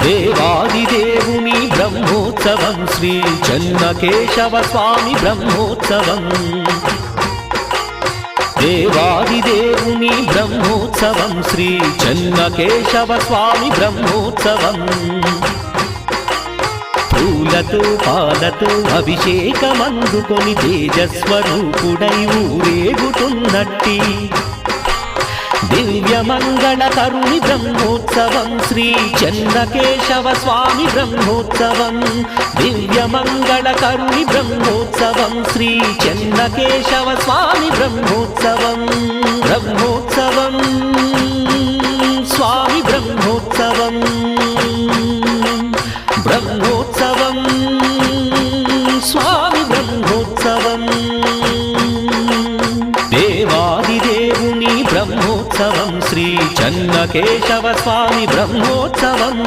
దేవాదిదేవుని బ్రహ్మోత్సవం శ్రీ చెన్నకేశవ స్వామి బ్రహ్మోత్సవం దేవాదిదేవుని బ్రహ్మోత్సవం శ్రీ చెన్నకేశవ స్వామి బ్రహ్మోత్సవం పూలతో పాలతో అభిషేకమందుకొని తేజస్వరూపుడై ఊరేగుతున్నట్టి దివ్యమంగళకరుని బ్రహ్మోత్సవం శ్రీ చెన్నకేశవ స్వామి బ్రహ్మోత్సవం దివ్యమంగళకరుని బ్రహ్మోత్సవం శ్రీ చెన్నకేశవ స్వామి బ్రహ్మోత్సవం బ్రహ్మోత్సవం స్వామి బ్రహ్మోత్సవం బ్రహ్మోత్సవం స్వామి బ్రహ్మోత్సవం దేవాదిదేవుని బ్రహ్మోత్సవం శ్రీ చెన్నకేశవ స్వామి బ్రహ్మోత్సవం